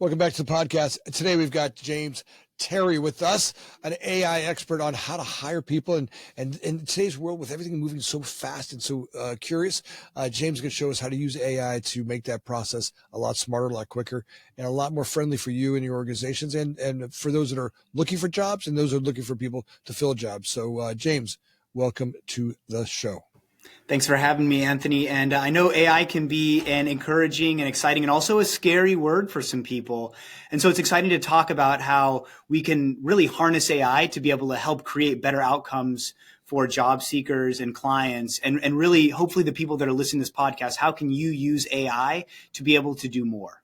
Welcome back to the podcast. Today we've got James Terry with us, an AI expert on how to hire people. And in today's world, with everything moving so fast and so curious, James is going to show us how to use AI to make that process a lot smarter, a lot quicker, and a lot more friendly for you and your organizations, and for those that are looking for jobs and those that are looking for people to fill jobs. So, James, welcome to the show. Thanks for having me, Anthony. And I know AI can be an encouraging and exciting and also a scary word for some people. And so it's exciting to talk about how we can really harness AI to be able to help create better outcomes for job seekers and clients. And really, hopefully, the people that are listening to this podcast, how can you use AI to be able to do more?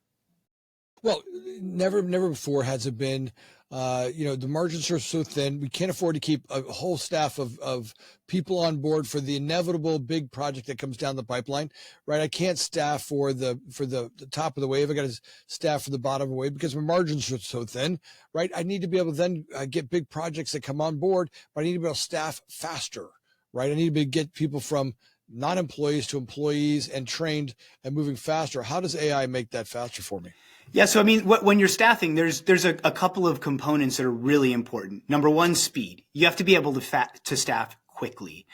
Well, never before has it been, the margins are so thin. We can't afford to keep a whole staff of people on board for the inevitable big project that comes down the pipeline, right? I can't staff for the top of the wave. I got to staff for the bottom of the wave because my margins are so thin, right? I need to be able to then get big projects that come on board, but I need to be able to staff faster, right? I need to be able to get people from non-employees to employees and trained and moving faster. How does AI make that faster for me? Yeah, so I mean, when you're staffing, there's a couple of components that are really important. Number one, speed. You have to be able to staff quickly.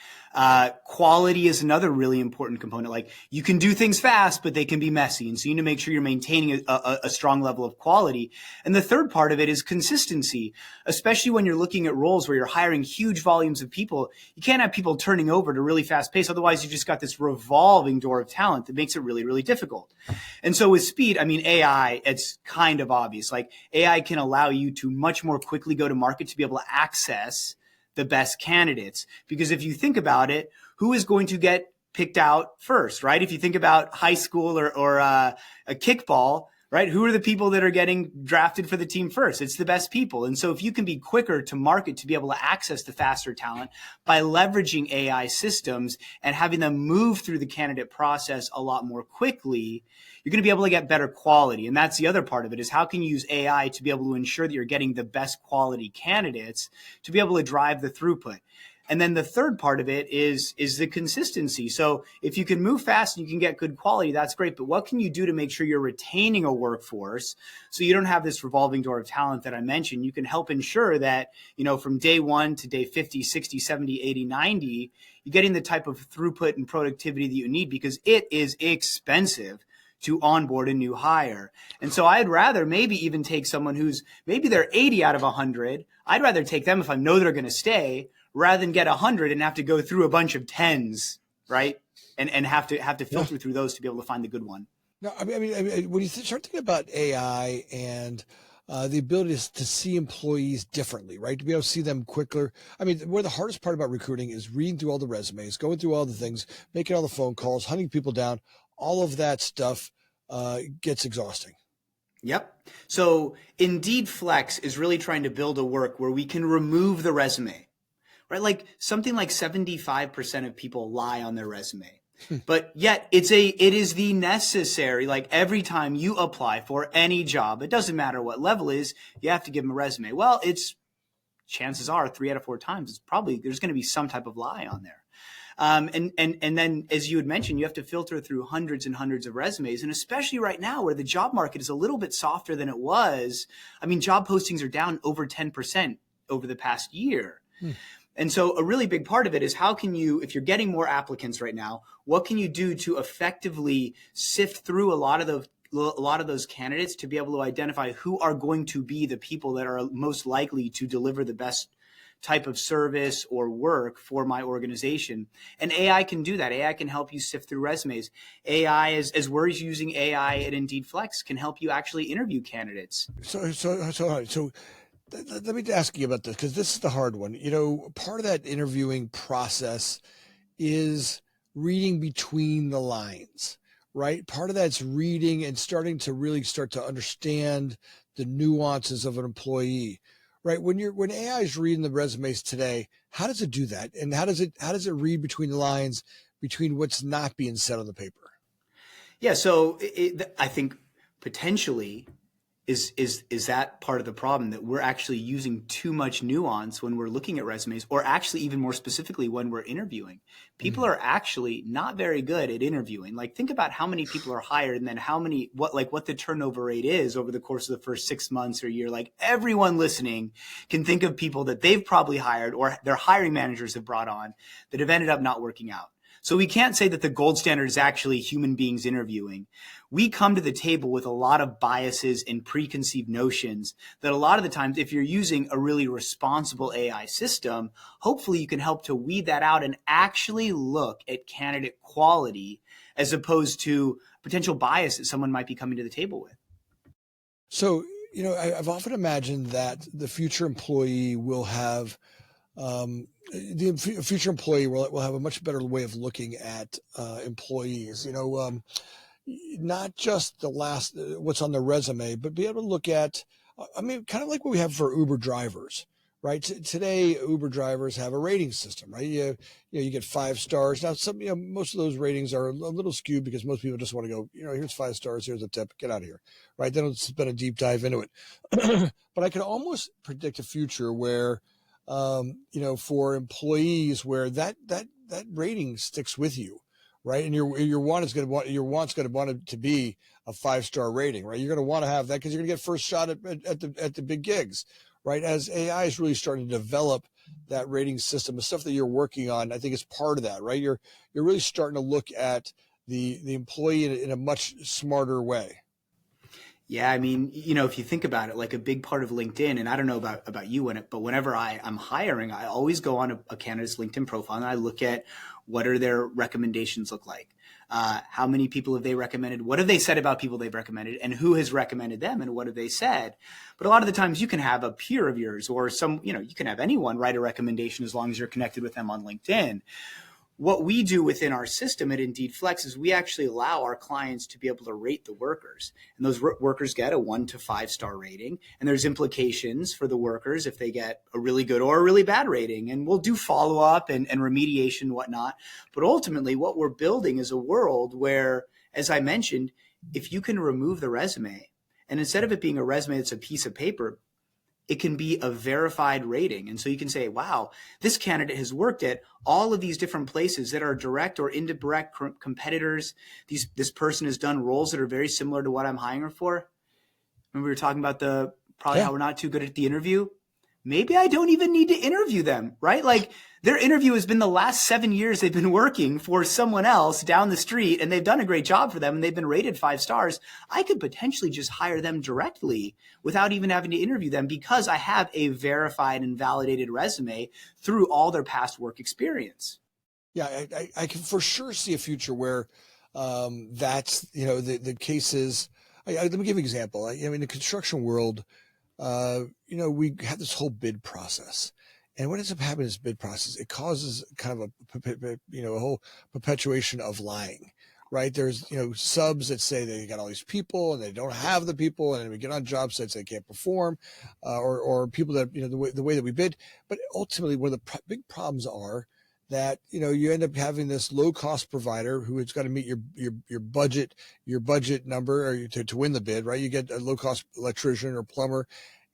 Quality is another really important component. Like, you can do things fast, but they can be messy. And so you need to make sure you're maintaining a strong level of quality. And the third part of it is consistency, especially when you're looking at roles where you're hiring huge volumes of people. You can't have people turning over at a really fast pace. Otherwise, you just got this revolving door of talent that makes it really, really difficult. And so with speed, I mean, AI, it's kind of obvious. Like, AI can allow you to much more quickly go to market to be able to access the best candidates. Because if you think about it, who is going to get picked out first, right? If you think about high school or a kickball, right? Who are the people that are getting drafted for the team first? It's the best people. And so if you can be quicker to market to be able to access the faster talent by leveraging AI systems and having them move through the candidate process a lot more quickly, you're going to be able to get better quality. And that's the other part of it, is how can you use AI to be able to ensure that you're getting the best quality candidates to be able to drive the throughput. And then the third part of it is the consistency. So if you can move fast and you can get good quality, that's great. But what can you do to make sure you're retaining a workforce so you don't have this revolving door of talent that I mentioned? You can help ensure that, from day 1 to day 50, 60, 70, 80, 90, you're getting the type of throughput and productivity that you need, because it is expensive to onboard a new hire. And so I'd rather maybe even take someone who's maybe they're 80 out of 100. I'd rather take them if I know they're going to stay, rather than get 100 and have to go through a bunch of 10s, right? And have to filter through those to be able to find the good one. No, I mean, when you start thinking about AI and the ability to see employees differently, right? To be able to see them quicker. I mean, one of the hardest part about recruiting is reading through all the resumes, going through all the things, making all the phone calls, hunting people down. All of that stuff gets exhausting. Yep. So Indeed Flex is really trying to build a work where we can remove the resume, right? Like, something like 75% of people lie on their resume. But yet it is the necessary, like, every time you apply for any job, it doesn't matter what level it is, you have to give them a resume. Well, chances are 3 out of 4 times, there's going to be some type of lie on there. And then, as you had mentioned, you have to filter through hundreds and hundreds of resumes. And especially right now, where the job market is a little bit softer than it was. I mean, job postings are down over 10% over the past year. And so a really big part of it is, how can you, if you're getting more applicants right now, what can you do to effectively sift through a lot of those candidates to be able to identify who are going to be the people that are most likely to deliver the best type of service or work for my organization. And AI can do that. AI can help you sift through resumes. AI, as we're using AI at Indeed Flex, can help you actually interview candidates. So let me ask you about this, because this is the hard one. Part of that interviewing process is reading between the lines, right? Part of that's reading and starting to understand the nuances of an employee. Right. When AI is reading the resumes today, how does it do that? And how does it read between the lines, between what's not being said on the paper? Yeah. So I think potentially is that part of the problem, that we're actually using too much nuance when we're looking at resumes, or actually even more specifically when we're interviewing? People are actually not very good at interviewing. Like, think about how many people are hired, and then what the turnover rate is over the course of the first 6 months or year. Like, everyone listening can think of people that they've probably hired or their hiring managers have brought on that have ended up not working out. So we can't say that the gold standard is actually human beings interviewing. We come to the table with a lot of biases and preconceived notions that a lot of the times, if you're using a really responsible AI system, hopefully you can help to weed that out and actually look at candidate quality as opposed to potential bias that someone might be coming to the table with. So, I've often imagined that the future employee will have future employee will have a much better way of looking at employees. Not just the last what's on their resume, but be able to look at. I mean, kind of like what we have for Uber drivers, right? Today, Uber drivers have a rating system, right? You get 5 stars. Now, most of those ratings are a little skewed because most people just want to go, here's 5 stars, here's a tip, get out of here, right? They don't spend a deep dive into it. But I could almost predict a future where for employees where that rating sticks with you, right? And your want's going to want it to be a 5-star rating, right? You're going to want to have that because you're going to get first shot at the big gigs, right? As AI is really starting to develop that rating system, the stuff that you're working on, I think is part of that, right? You're really starting to look at the employee in a much smarter way. Yeah, I mean, if you think about it, like a big part of LinkedIn, and I don't know about you but whenever I'm hiring, I always go on a candidate's LinkedIn profile and I look at what are their recommendations look like. How many people have they recommended? What have they said about people they've recommended, and who has recommended them, and what have they said? But a lot of the times you can have a peer of yours or you can have anyone write a recommendation as long as you're connected with them on LinkedIn. What we do within our system at Indeed Flex is we actually allow our clients to be able to rate the workers. And those workers get a 1 to 5 star rating. And there's implications for the workers if they get a really good or a really bad rating. And we'll do follow up and remediation and whatnot. But ultimately, what we're building is a world where, as I mentioned, if you can remove the resume, and instead of it being a resume that's a piece of paper, it can be a verified rating. And so you can say, wow, this candidate has worked at all of these different places that are direct or indirect competitors. This person has done roles that are very similar to what I'm hiring for. Remember we were talking about how we're not too good at the interview. Maybe I don't even need to interview them, right? Like, their interview has been the last 7 years they've been working for someone else down the street, and they've done a great job for them, and they've been rated 5 stars. I could potentially just hire them directly without even having to interview them because I have a verified and validated resume through all their past work experience. Yeah, I can for sure see a future where that's, the cases. Let me give you an example. In the construction world, we have this whole bid process, and what ends up happening in this bid process, it causes kind of a whole perpetuation of lying, right? There's, subs that say they got all these people and they don't have the people, and then we get on job sites they can't perform, or people that, the way that we bid. But ultimately, one of the big problems are that, you end up having this low cost provider who has got to meet your budget number or to win the bid, right? You get a low cost electrician or plumber,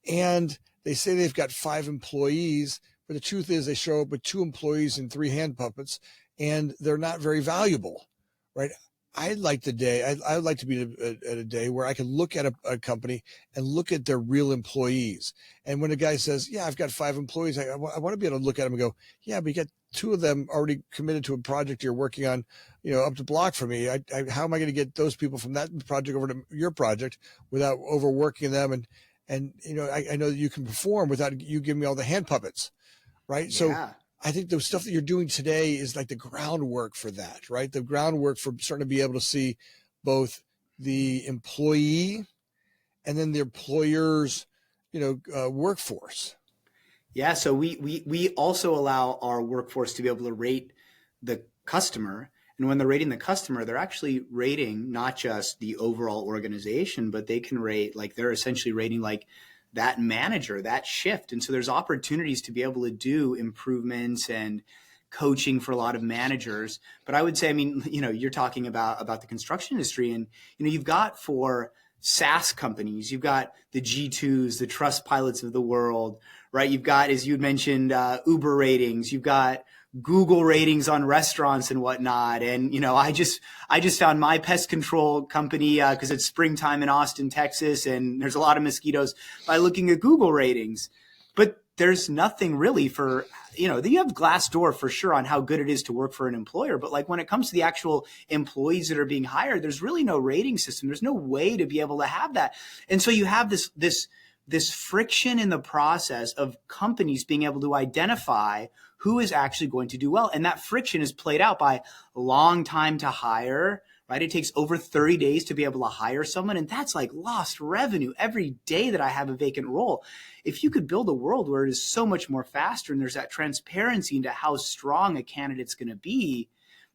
and they say they've got 5 employees, but the truth is they show up with 2 employees and 3 hand puppets, and they're not very valuable, right? I'd like to be at a day where I can look at a company and look at their real employees. And when a guy says, yeah, I've got 5 employees, I want to be able to look at them and go, yeah, but you got 2 of them already committed to a project you're working on, up the block from me. How am I going to get those people from that project over to your project without overworking them? And I know that you can perform without you giving me all the hand puppets, right? Yeah. So I think the stuff that you're doing today is like the groundwork for that, right? The groundwork for starting to be able to see both the employee and then the employer's, workforce. Yeah, so we also allow our workforce to be able to rate the customer. And when they're rating the customer, they're actually rating not just the overall organization, but they can rate, like, they're essentially rating like that manager, that shift. And so there's opportunities to be able to do improvements and coaching for a lot of managers. But I would say, you're talking about the construction industry, and, you've got for SaaS companies. You've got the G2s, the Trust Pilots of the world, right? You've got, as you mentioned, Uber ratings. You've got Google ratings on restaurants and whatnot. And, I just found my pest control company, because it's springtime in Austin, Texas, and there's a lot of mosquitoes, by looking at Google ratings. But there's nothing really for, you have Glassdoor for sure on how good it is to work for an employer. But like when it comes to the actual employees that are being hired, there's really no rating system. There's no way to be able to have that. And so you have this friction in the process of companies being able to identify who is actually going to do well. And that friction is played out by long time to hire, right? It takes over 30 days to be able to hire someone. And that's like lost revenue every day that I have a vacant role. If you could build a world where it is so much more faster and there's that transparency into how strong a candidate's going to be,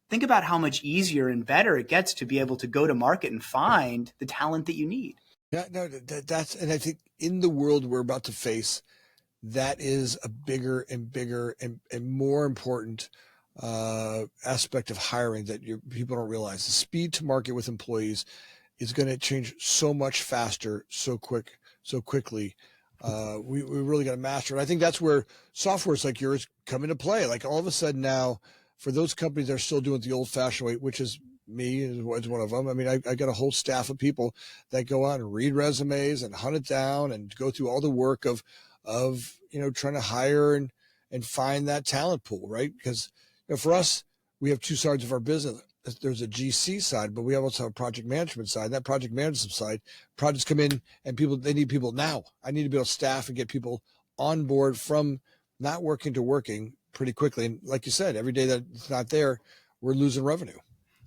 think about how much easier and better it gets to be able to go to market and find the talent that you need. Yeah, no, and I think in the world we're about to face, that is a bigger and bigger and more important aspect of hiring that people don't realize. The speed to market with employees is going to change so much faster, so quickly. We really got to master it. I think that's where softwares like yours come into play. Like all of a sudden now, for those companies that are still doing it the old-fashioned way, which is me is one of them. I mean, I got a whole staff of people that go out and read resumes and hunt it down and go through all the work of trying to hire and find that talent pool, right? Because for us, we have two sides of our business. There's a GC side, but we also have a project management side. That project management side, projects come in and they need people now. I need to be able to staff and get people on board from not working to working pretty quickly. And like you said, every day that it's not there, we're losing revenue.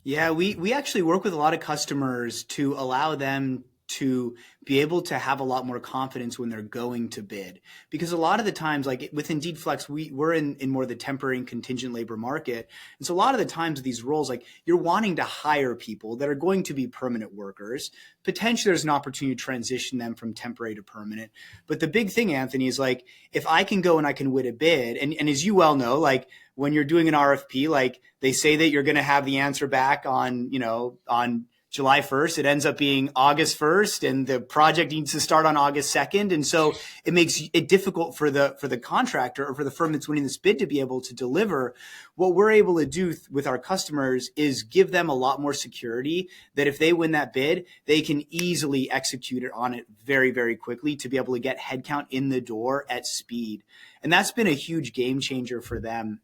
Yeah, we actually work with a lot of customers to allow them to be able to have a lot more confidence when they're going to bid. Because a lot of the times, like with Indeed Flex, we're in more the temporary and contingent labor market. And so a lot of the times with these roles, like you're wanting to hire people that are going to be permanent workers. Potentially there's an opportunity to transition them from temporary to permanent. But the big thing, Anthony, is like, if I can go and I can win a bid, and as you well know, like when you're doing an RFP, like they say that you're going to have the answer back on July 1st, it ends up being August 1st, and the project needs to start on August 2nd. And so it makes it difficult for the contractor or for the firm that's winning this bid to be able to deliver. What we're able to do with our customers is give them a lot more security that if they win that bid, they can easily execute it on it very, very quickly to be able to get headcount in the door at speed. And that's been a huge game changer for them.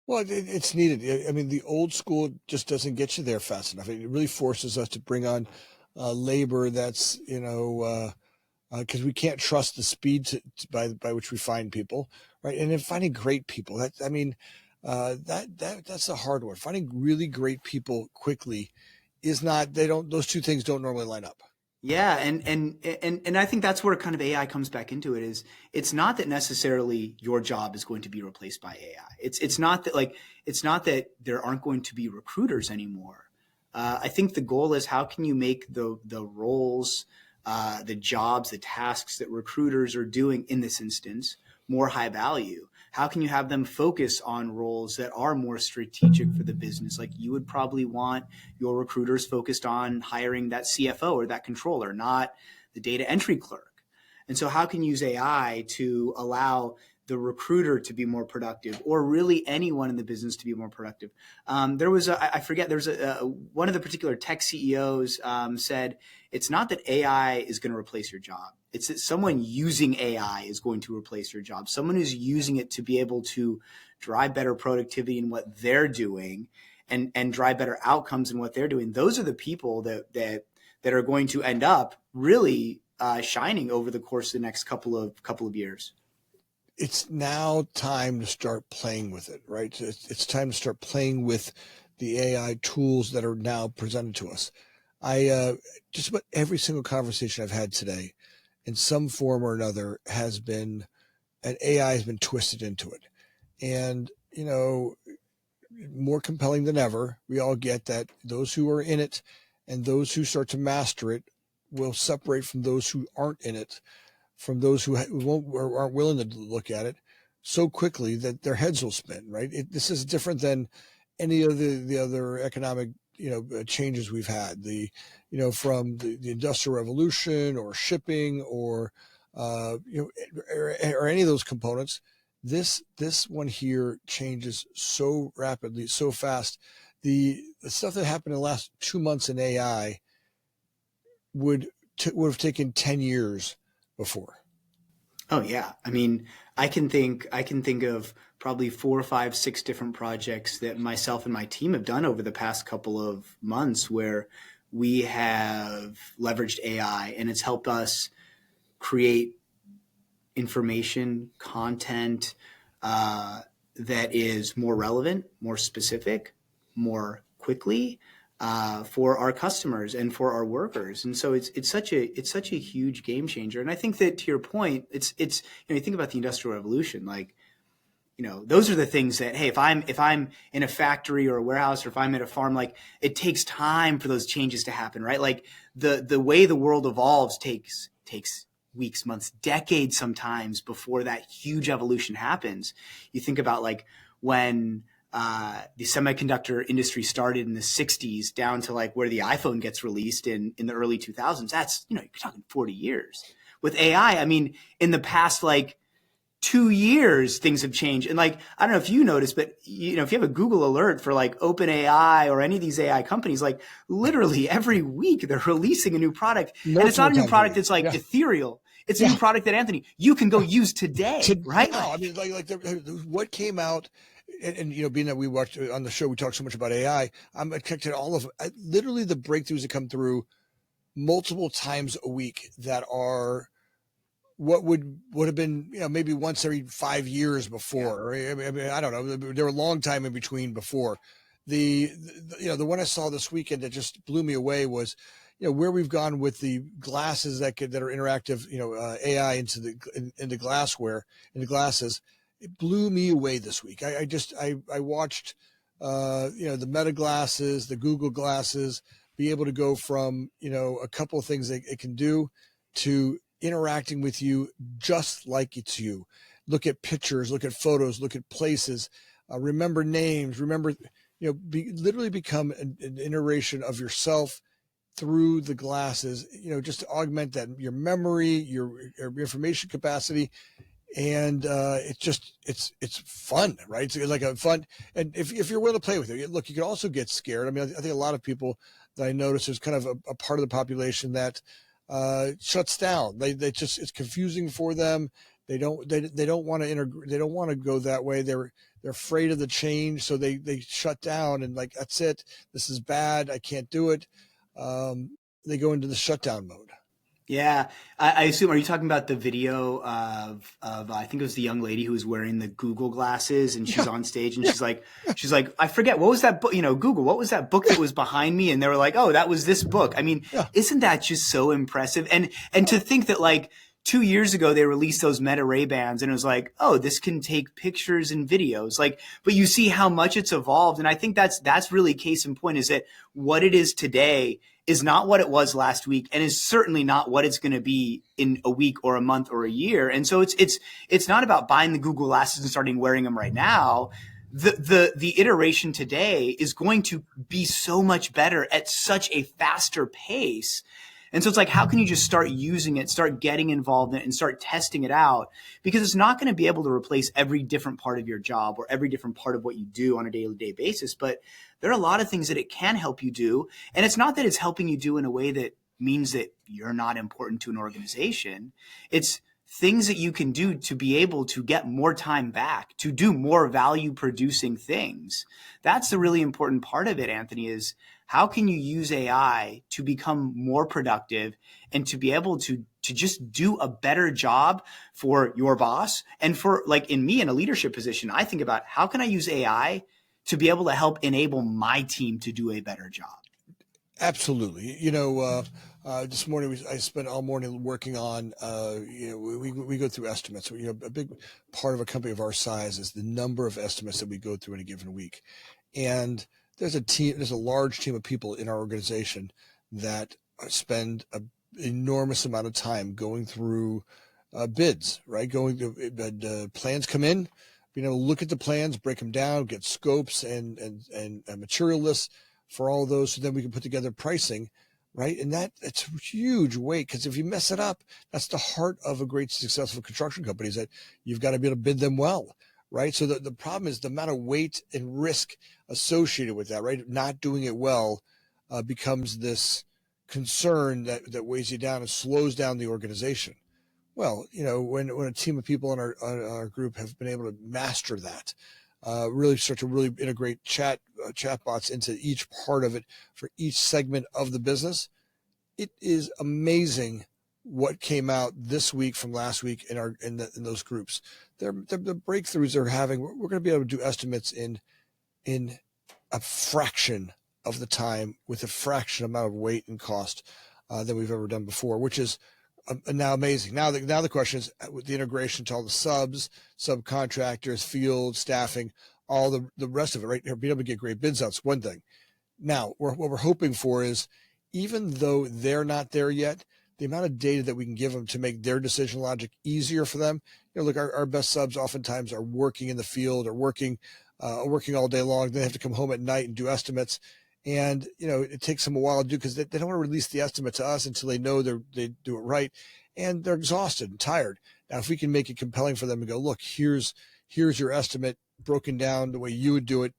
Well, it's needed. I mean, the old school just doesn't get you there fast enough. It really forces us to bring on labor that's, because we can't trust the speed by which we find people, right? And then finding great people. That's the hard one. Finding really great people quickly is not. Those two things don't normally line up. Yeah, and I think that's where kind of AI comes back into it. Is it's not that necessarily your job is going to be replaced by AI. It's not that there aren't going to be recruiters anymore. I think the goal is how can you make the roles, the jobs, the tasks that recruiters are doing in this instance more high value? How can you have them focus on roles that are more strategic for the business? Like you would probably want your recruiters focused on hiring that CFO or that controller, not the data entry clerk. And so how can you use AI to allow the recruiter to be more productive, or really anyone in the business to be more productive? One of the particular tech CEOs said, it's not that AI is going to replace your job. It's that someone using AI is going to replace your job. Someone who's using it to be able to drive better productivity in what they're doing and drive better outcomes in what they're doing. Those are the people that are going to end up really shining over the course of the next couple of years. It's now time to start playing with it, right? It's time to start playing with the AI tools that are now presented to us. Just about every single conversation I've had today in some form or another has been, and AI has been twisted into it. And, more compelling than ever, we all get that those who are in it and those who start to master it will separate from those who aren't in it, from those who won't or aren't willing to look at it so quickly that their heads will spin, right? This is different than any of the other economic changes we've had, from the Industrial Revolution or shipping or, or any of those components. This one here changes so rapidly, so fast. The stuff that happened in the last 2 months in AI would have taken 10 years before. Oh yeah. I mean, I can think of probably 4, 5, 6 different projects that myself and my team have done over the past couple of months where we have leveraged AI, and it's helped us create information, content that is more relevant, more specific, more quickly for our customers and for our workers. And so it's such a huge game changer. And I think that, to your point, it's you think about the Industrial Revolution, like, those are the things that, hey, if I'm in a factory or a warehouse, or if I'm at a farm, like, it takes time for those changes to happen, right? Like the way the world evolves takes weeks, months, decades sometimes before that huge evolution happens. You think about like when the semiconductor industry started in the 60s down to like where the iPhone gets released in the early 2000s. That's, you're talking 40 years. With AI, I mean, in the past, like 2 years, things have changed. And like, I don't know if you noticed, but if you have a Google alert for like OpenAI or any of these AI companies, like literally every week they're releasing a new product. And it's not a new product that's like ethereal. It's a new product that, Anthony, you can go use today, right? No, I mean, what came out, and being that we watched on the show, we talked so much about AI. I'm attracted to all of literally the breakthroughs that come through multiple times a week that are what would have been maybe once every 5 years before. I mean, I don't know. There were a long time in between before. The one I saw this weekend that just blew me away was where we've gone with the glasses that are interactive, AI into glassware, into glasses. It blew me away this week. I watched, the Meta glasses, the Google glasses, be able to go from, a couple of things that it can do to interacting with you just like it's you. Look at pictures, look at photos, look at places, remember names, literally become an iteration of yourself through the glasses, just to augment that, your memory, your information capacity. And it's fun, right? It's like a fun, and if you're willing to play with it, look, you can also get scared. I mean, I think a lot of people that I notice, there's kind of a part of the population that shuts down. It's confusing for them. They don't want to integrate. They don't want to go that way. They're afraid of the change, so they shut down and like, that's it. This is bad. I can't do it. They go into the shutdown mode. Yeah, I assume. Are you talking about the video of I think it was the young lady who was wearing the Google glasses, and she's on stage, and she's like, I forget, what was that book? Google, what was that book that was behind me? And they were like, oh, that was this book. I mean, isn't that just so impressive? And to think that like 2 years ago they released those Meta Ray-Bans, and it was like, oh, this can take pictures and videos. Like, but you see how much it's evolved, and I think that's really case in point, is that what it is today is not what it was last week, and is certainly not what it's going to be in a week or a month or a year. And so it's not about buying the Google glasses and starting wearing them right now. The iteration today is going to be so much better at such a faster pace. And so it's like, how can you just start using it, start getting involved in it, and start testing it out? Because it's not going to be able to replace every different part of your job or every different part of what you do on a day-to-day basis. But there are a lot of things that it can help you do. And it's not that it's helping you do in a way that means that you're not important to an organization. It's things that you can do to be able to get more time back, to do more value producing things. That's the really important part of it, Anthony, is how can you use AI to become more productive and to be able to just do a better job for your boss? And for, like, in me in a leadership position, I think about, how can I use AI to be able to help enable my team to do a better job? Absolutely. This morning I spent all morning working on, we go through estimates. A big part of a company of our size is the number of estimates that we go through in a given week. And there's a large team of people in our organization that spend an enormous amount of time going through bids, right? Plans come in, being able to look at the plans, break them down, get scopes and material lists for all those, so then we can put together pricing, right? And it's a huge weight, because if you mess it up, that's the heart of a great successful construction company, is that you've got to be able to bid them well, right? So the problem is the amount of weight and risk associated with that, right? Not doing it well becomes this concern that weighs you down and slows down the organization. Well, when a team of people in our group have been able to master that, really start to really integrate chatbots into each part of it for each segment of the business, it is amazing what came out this week from last week in those groups. The breakthroughs they're having. We're going to be able to do estimates in a fraction of the time, with a fraction amount of weight and cost than we've ever done before, which is now amazing. Now the question is, with the integration to all the subcontractors, field staffing, all the rest of it, right? Being able to get great bids out is one thing. Now, what we're hoping for is, even though they're not there yet, the amount of data that we can give them to make their decision logic easier for them. Look, our best subs oftentimes are working in the field, or working all day long. They have to come home at night and do estimates. And, it takes them a while to do, because they don't want to release the estimate to us until they know they do it right. And they're exhausted and tired. Now, if we can make it compelling for them to go, look, here's your estimate broken down the way you would do it,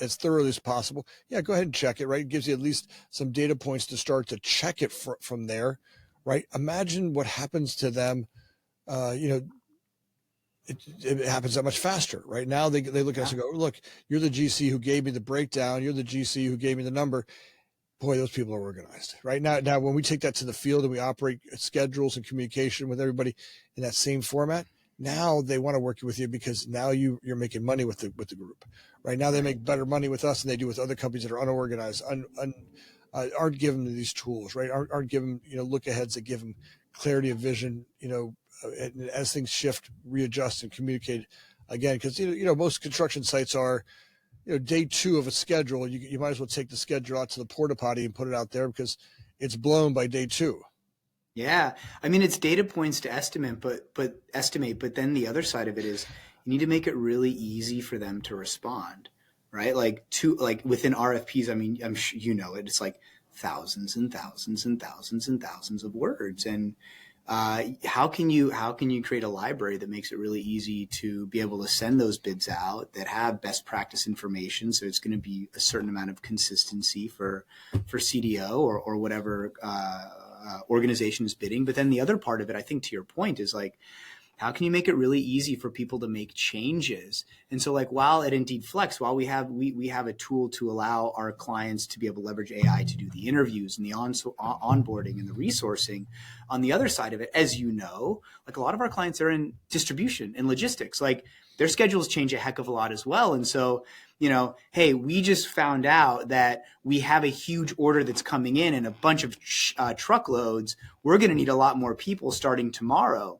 as thoroughly as possible. Yeah, go ahead and check it, right? It gives you at least some data points to start to check it from there, right? Imagine what happens to them. It happens that much faster. Right now, they look at us and go, look, you're the GC who gave me the breakdown. You're the GC who gave me the number. Boy, those people are organized. Right now, when we take that to the field and we operate schedules and communication with everybody in that same format, now they want to work with you, because now you're making money with the group. Right now, they make better money with us than they do with other companies that are unorganized, aren't given these tools, right? Aren't given look aheads that give them clarity of vision, as things shift, readjust, and communicate again. Because most construction sites are, day 2 of a schedule. You might as well take the schedule out to the porta potty and put it out there, because it's blown by day 2. Yeah, I mean, it's data points to estimate, but then the other side of it is, you need to make it really easy for them to respond, right? Like within RFPs, I mean, I'm sure it's like thousands and thousands and thousands and thousands of words. And how can you create a library that makes it really easy to be able to send those bids out that have best practice information? So it's going to be a certain amount of consistency for CDO or whatever organization is bidding. But then the other part of it, I think, to your point, is like, how can you make it really easy for people to make changes? And so, like, while at Indeed Flex, while we have a tool to allow our clients to be able to leverage AI to do the interviews and the onboarding and the resourcing, on the other side of it, as like, a lot of our clients are in distribution and logistics. Like, their schedules change a heck of a lot as well. And so, hey, we just found out that we have a huge order that's coming in and a bunch of truckloads. We're going to need a lot more people starting tomorrow.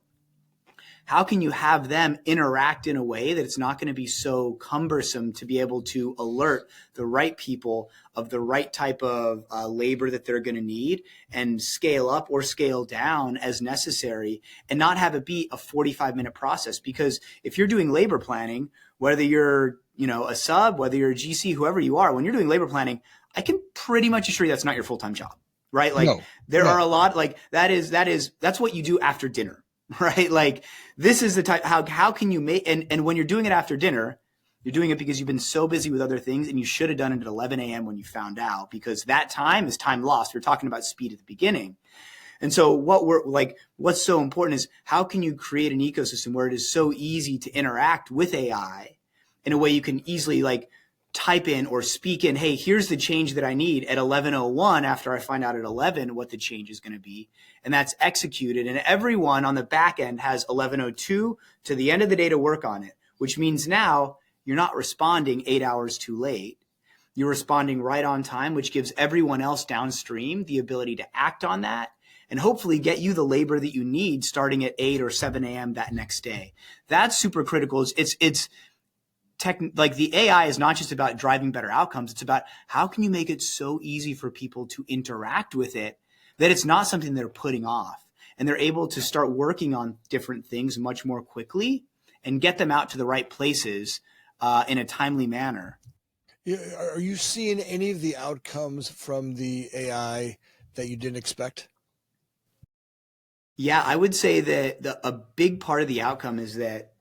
How can you have them interact in a way that it's not going to be so cumbersome to be able to alert the right people of the right type of labor that they're going to need, and scale up or scale down as necessary, and not have it be a 45-minute process? Because if you're doing labor planning, whether you're a sub, whether you're a GC, whoever you are, when you're doing labor planning, I can pretty much assure you that's not your full-time job, right? Like, there are a lot, like, that's what you do after dinner. Right? Like, this is the type, how can you make, and when you're doing it after dinner, you're doing it because you've been so busy with other things, and you should have done it at 11 a.m. when you found out, because that time is time lost. We're talking about speed at the beginning. And so what's so important is, how can you create an ecosystem where it is so easy to interact with AI in a way you can easily, like, type in or speak in, hey, here's the change that I need at 11:01, after I find out at 11 what the change is going to be. And that's executed. And everyone on the back end has 11:02 to the end of the day to work on it, which means now you're not responding 8 hours too late. You're responding right on time, which gives everyone else downstream the ability to act on that and hopefully get you the labor that you need starting at 8 or 7 a.m. that next day. That's super critical. It's like, the AI is not just about driving better outcomes. It's about, how can you make it so easy for people to interact with it that it's not something they're putting off, and they're able to start working on different things much more quickly and get them out to the right places in a timely manner. Are you seeing any of the outcomes from the AI that you didn't expect? Yeah, I would say that a big part of the outcome is that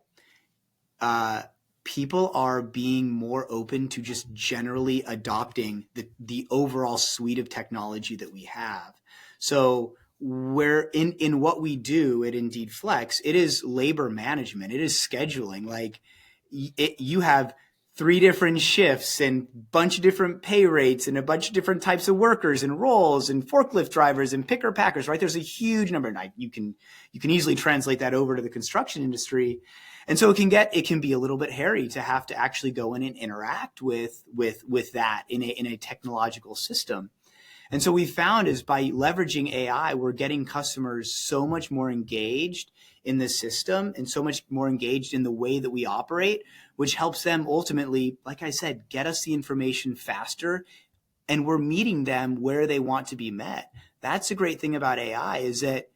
uh, people are being more open to just generally adopting the overall suite of technology that we have. So where in what we do at Indeed Flex, it is labor management, it is scheduling. Like you have three different shifts and bunch of different pay rates and a bunch of different types of workers and roles and forklift drivers and picker packers, right? There's a huge number. And you can easily translate that over to the construction industry. And so it can be a little bit hairy to have to actually go in and interact with that in a technological system. And so we found is by leveraging AI, we're getting customers so much more engaged in the system and so much more engaged in the way that we operate, which helps them ultimately, like I said, get us the information faster, and we're meeting them where they want to be met. That's the great thing about AI is that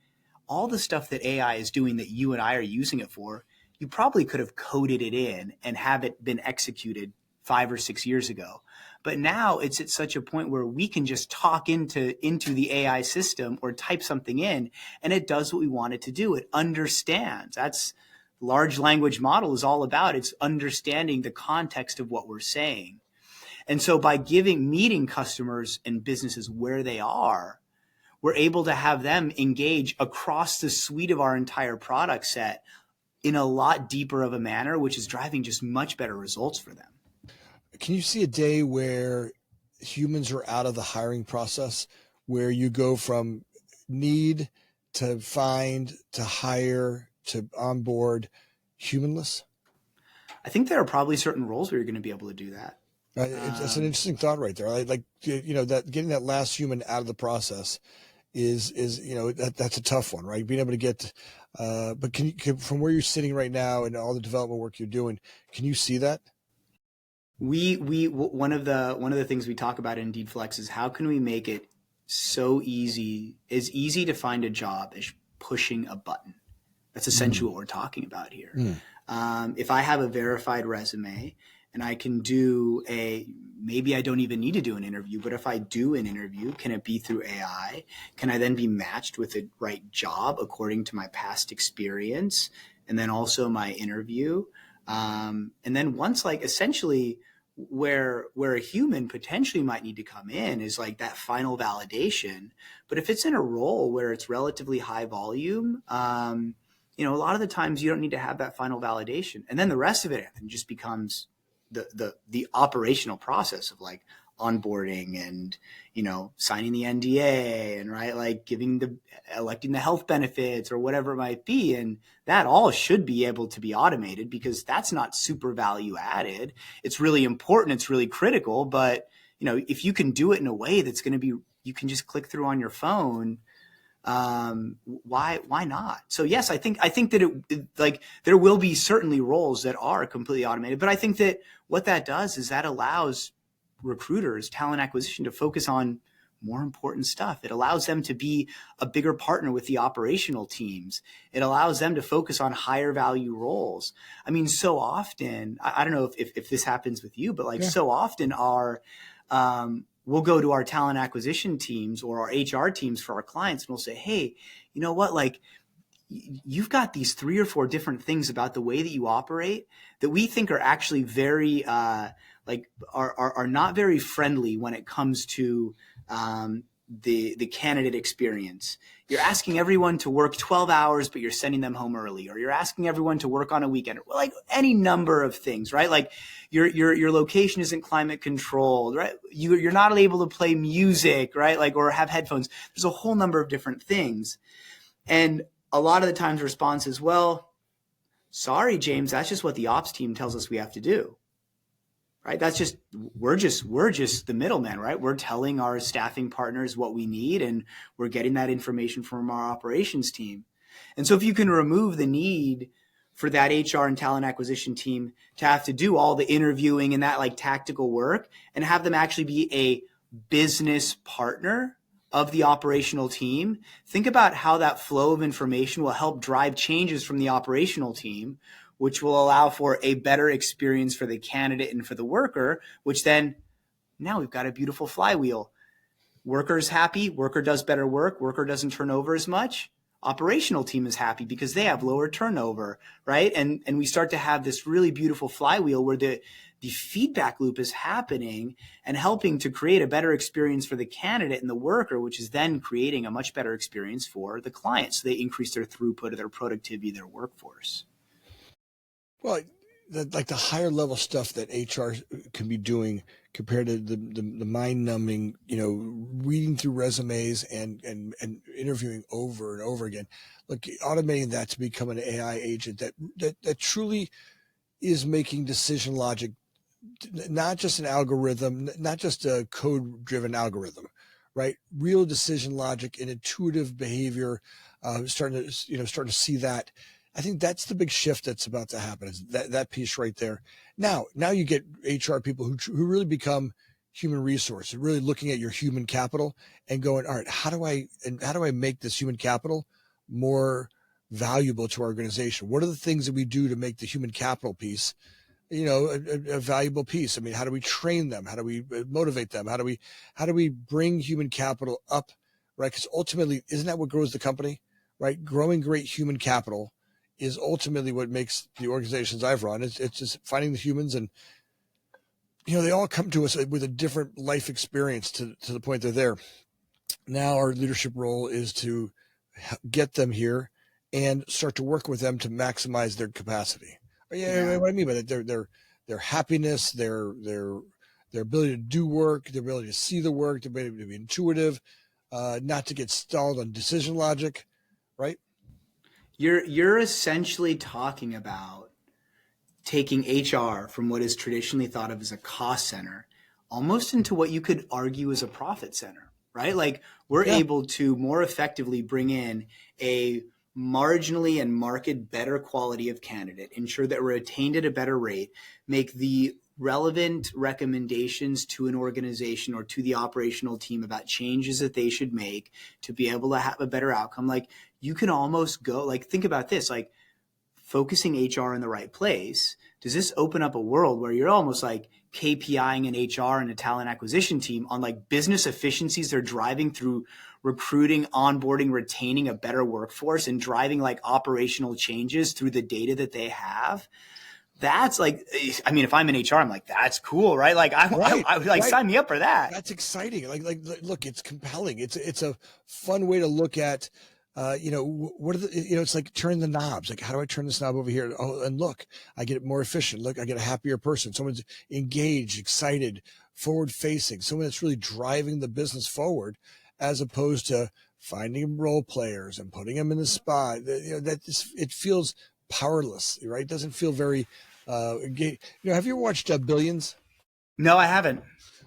all the stuff that AI is doing that you and I are using it for, you probably could have coded it in and have it been executed 5 or 6 years ago. But now it's at such a point where we can just talk into the AI system or type something in, and it does what we want it to do. It understands. That's large language model is all about. It's understanding the context of what we're saying. And so by meeting customers and businesses where they are, we're able to have them engage across the suite of our entire product set in a lot deeper of a manner, which is driving just much better results for them. Can you see a day where humans are out of the hiring process, where you go from need to find to hire to onboard humanless? I think there are probably certain roles where you're going to be able to do that. It's an interesting thought right there. Like that getting that last human out of the process is that's a tough one, right? Being able to get, but from where you're sitting right now and all the development work you're doing, can you see that? One of the things we talk about in Indeed Flex is how can we make it so easy, as easy to find a job as pushing a button. That's essentially what we're talking about here. If I have a verified resume and I can do maybe I don't even need to do an interview, but if I do an interview, can it be through AI? Can I then be matched with the right job according to my past experience and then also my interview? And then once essentially where a human potentially might need to come in is like that final validation. But if it's in a role where it's relatively high volume, a lot of the times you don't need to have that final validation. And then the rest of it just becomes the operational process of like onboarding and, signing the NDA and electing the health benefits or whatever it might be. And that all should be able to be automated because that's not super value added. It's really important. It's really critical. But, if you can do it in a way that's going to be, you can just click through on your phone. Why not? So yes, I think that there will be certainly roles that are completely automated, but I think that what that does is that allows recruiters, talent acquisition to focus on more important stuff. It allows them to be a bigger partner with the operational teams. It allows them to focus on higher value roles. I mean, so often, I don't know if this happens with you, but so often we'll go to our talent acquisition teams or our HR teams for our clients and we'll say, hey, you know what? You've got these 3 or 4 different things about the way that you operate that we think are actually very, are not very friendly when it comes to the candidate experience. You're asking everyone to work 12 hours, but you're sending them home early, or you're asking everyone to work on a weekend, any number of things, right? Like your location isn't climate controlled, right? You're not able to play music, right? Or have headphones. There's a whole number of different things. And a lot of the times the response is, well, sorry, James, that's just what the ops team tells us we have to do. Right? We're just the middleman, right? We're telling our staffing partners what we need and we're getting that information from our operations team. And so if you can remove the need for that HR and talent acquisition team to have to do all the interviewing and that tactical work and have them actually be a business partner of the operational team, think about how that flow of information will help drive changes from the operational team, which will allow for a better experience for the candidate and for the worker, which then now we've got a beautiful flywheel. Worker's happy, worker does better work, worker doesn't turn over as much. Operational team is happy because they have lower turnover, right? And we start to have this really beautiful flywheel where the feedback loop is happening and helping to create a better experience for the candidate and the worker, which is then creating a much better experience for the client. So they increase their throughput, their productivity, their workforce. Well, like the higher level stuff that HR can be doing compared to the mind numbing, reading through resumes and interviewing over and over again. Look, automating that to become an AI agent that truly is making decision logic, not just an algorithm, not just a code driven algorithm, right? Real decision logic and intuitive behavior, starting to see that. I think that's the big shift that's about to happen, is that piece right there. Now you get HR people who really become human resource, really looking at your human capital and going, all right, how do I make this human capital more valuable to our organization? What are the things that we do to make the human capital piece, a valuable piece? I mean, how do we train them? How do we motivate them? How do we bring human capital up, right? Because ultimately, isn't that what grows the company, right? Growing great human capital is ultimately what makes the organizations I've run. It's just finding the humans, and they all come to us with a different life experience to the point they're there. Now our leadership role is to get them here and start to work with them to maximize their capacity. Yeah. What I mean by that, their happiness, their ability to do work, their ability to see the work, their ability to be intuitive, not to get stalled on decision logic, right? You're essentially talking about taking HR from what is traditionally thought of as a cost center almost into what you could argue is a profit center, right? Like we're able to more effectively bring in a marginally and market better quality of candidate, ensure that we're attained at a better rate, make the relevant recommendations to an organization or to the operational team about changes that they should make to be able to have a better outcome. Like you can almost go, like, think about this, like focusing HR in the right place. Does this open up a world where you're almost like KPIing an HR and a talent acquisition team on like business efficiencies they're driving through recruiting, onboarding, retaining a better workforce, and driving like operational changes through the data that they have? That's like, I mean, if I'm in HR, I'm like, that's cool, right? Like, I sign me up for that. That's exciting. Like, look, it's compelling. It's a fun way to look at, what are the, it's like turning the knobs. Like, how do I turn this knob over here? Oh, and look, I get more efficient. Look, I get a happier person. Someone's engaged, excited, forward facing, someone that's really driving the business forward, as opposed to finding role players and putting them in the spot. It feels powerless, right? It doesn't feel very, have you ever watched Billions? No, I haven't.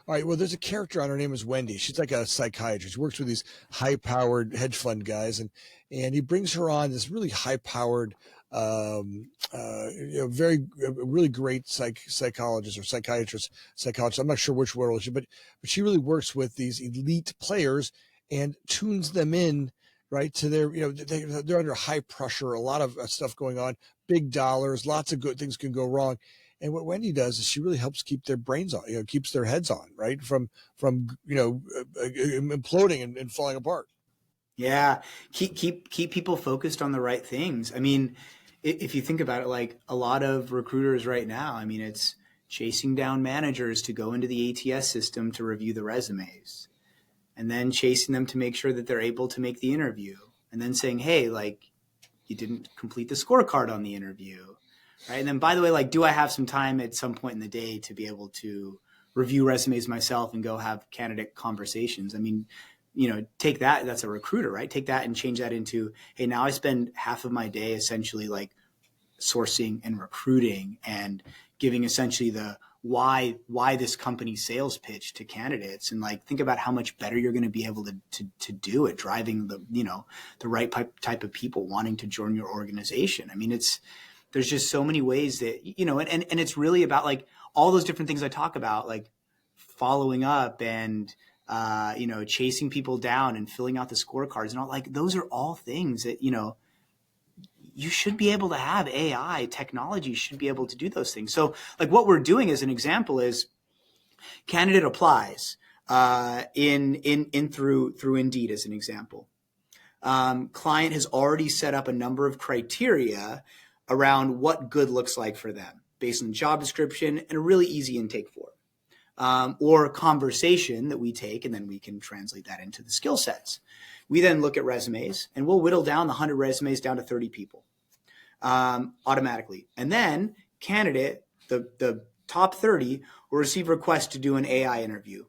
All right. Well, there's a character on, her name is Wendy. She's like a psychiatrist. She works with these high-powered hedge fund guys, and he brings her on, this really high-powered, really great psychologist or psychiatrist. I'm not sure which role she, but she really works with these elite players and tunes them in, right, to their, they're under high pressure, a lot of stuff going on, big dollars, lots of good things can go wrong. And what Wendy does is she really helps keep their brains on, keeps their heads on, right, from imploding and falling apart. Yeah, keep people focused on the right things. I mean, if you think about it, like a lot of recruiters right now, I mean, it's chasing down managers to go into the ATS system to review the resumes, and then chasing them to make sure that they're able to make the interview, and then saying, hey, like, you didn't complete the scorecard on the interview. Right. And then, by the way, like, do I have some time at some point in the day to be able to review resumes myself and go have candidate conversations? I mean, take that. That's a recruiter, right? Take that and change that into, hey, now I spend half of my day essentially like sourcing and recruiting and giving essentially the why this company's sales pitch to candidates. And like, think about how much better you're going to be able to do it, driving the right type of people wanting to join your organization. I mean, there's just so many ways that, and it's really about like all those different things I talk about, like following up and, chasing people down and filling out the scorecards and all, like, those are all things that, you should be able to have AI technology should be able to do those things. So like what we're doing as an example is candidate applies through Indeed as an example. Client has already set up a number of criteria around what good looks like for them based on the job description and a really easy intake form. Or conversation that we take, and then we can translate that into the skill sets. We then look at resumes, and we'll whittle down the 100 resumes down to 30 people automatically. And then candidate, the top 30, will receive requests to do an AI interview.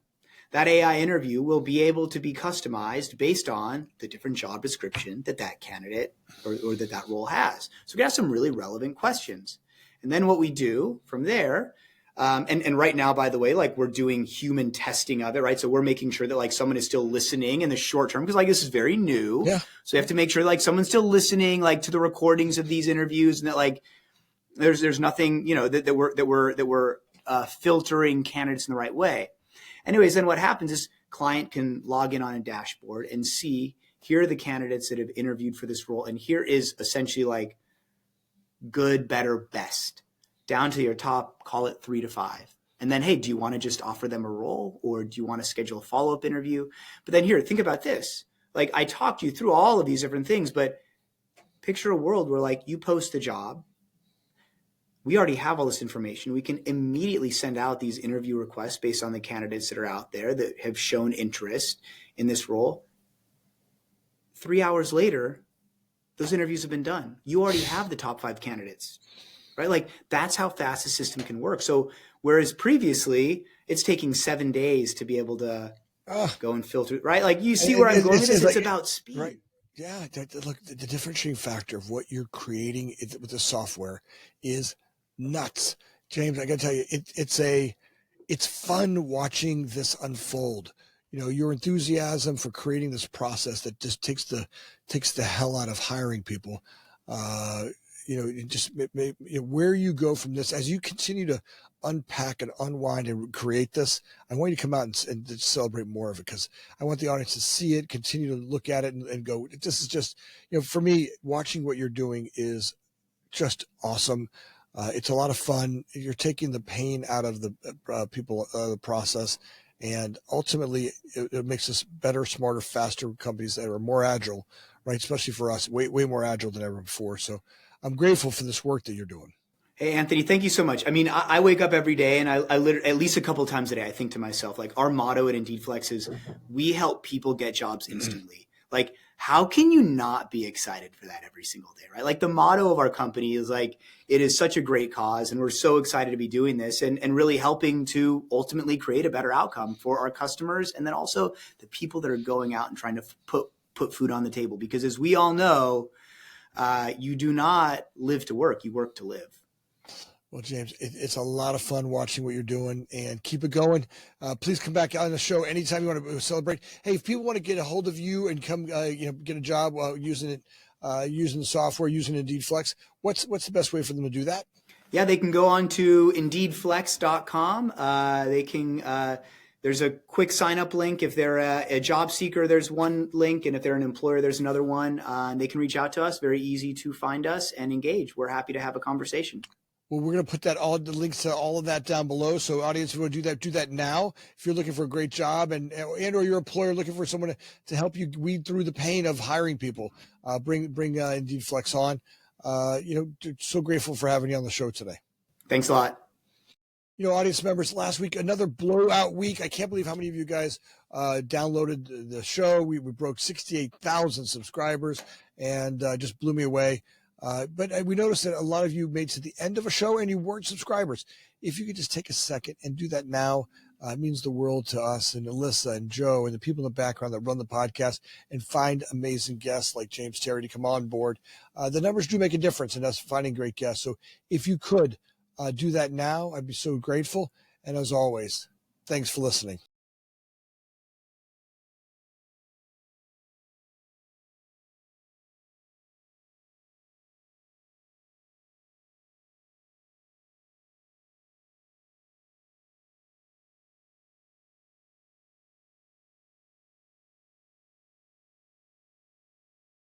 That AI interview will be able to be customized based on the different job description that candidate or that role has. So we have some really relevant questions. And then what we do from there, and right now, by the way, like we're doing human testing of it, right? So we're making sure that like someone is still listening in the short term because like this is very new. Yeah. So you have to make sure like someone's still listening like to the recordings of these interviews and that like there's nothing, you know, that we're filtering candidates in the right way. Anyways, then what happens is client can log in on a dashboard and see here are the candidates that have interviewed for this role. And here is essentially like good, better, best. Down to your top, call it 3 to 5. And then, hey, do you want to just offer them a role or do you want to schedule a follow-up interview? But then here, think about this. Like I talked you through all of these different things, but picture a world where like you post a job. We already have all this information. We can immediately send out these interview requests based on the candidates that are out there that have shown interest in this role. 3 hours later, those interviews have been done. You already have the top 5 candidates. Right? Like that's how fast the system can work. So whereas previously it's taking 7 days to be able to go and filter, right? Like you see where I'm going with this, it's about speed. Right. Yeah. Look, the differentiating factor of what you're creating with the software is nuts. James, I gotta tell you, it's fun watching this unfold. You know, your enthusiasm for creating this process that just takes the hell out of hiring people. You know, just where you go from this as you continue to unpack and unwind and create this. I want you to come out and celebrate more of it because I want the audience to see it, continue to look at it and go, this is just, you know, for me, watching what you're doing is just awesome. It's a lot of fun. You're taking the pain out of the people, the process. And ultimately, it makes us better, smarter, faster companies that are more agile, right? Especially for us, way more agile than ever before. So I'm grateful for this work that you're doing. Hey, Anthony, thank you so much. I mean, I wake up every day and I literally, at least a couple of times a day, I think to myself, like our motto at Indeed Flex is we help people get jobs instantly. Like, how can you not be excited for that every single day, right? Like the motto of our company is like, it is such a great cause and we're so excited to be doing this and really helping to ultimately create a better outcome for our customers and then also the people that are going out and trying to put food on the table. Because as we all know, you do not live to work, you work to live. Well, James, it's a lot of fun watching what you're doing and keep it going. Please come back on the show anytime you want to celebrate. Hey, if people want to get a hold of you and come, get a job using the software, using Indeed Flex, what's the best way for them to do that? Yeah, they can go on to indeedflex.com. They can, there's a quick sign up link. If they're a job seeker, there's one link. And if they're an employer, there's another one. They can reach out to us. Very easy to find us and engage. We're happy to have a conversation. Well, we're going to put the links to all of that down below. So audience, if you want to do that now. If you're looking for a great job and or your employer looking for someone to help you weed through the pain of hiring people, bring Indeed Flex on. So grateful for having you on the show today. Thanks a lot. Audience members, last week, another blowout week. I can't believe how many of you guys downloaded the show. We broke 68,000 subscribers and just blew me away. But we noticed that a lot of you made it to the end of a show and you weren't subscribers. If you could just take a second and do that now, it means the world to us and Alyssa and Joe and the people in the background that run the podcast and find amazing guests like James Terry to come on board. The numbers do make a difference in us finding great guests. So if you could do that now, I'd be so grateful. And as always, thanks for listening.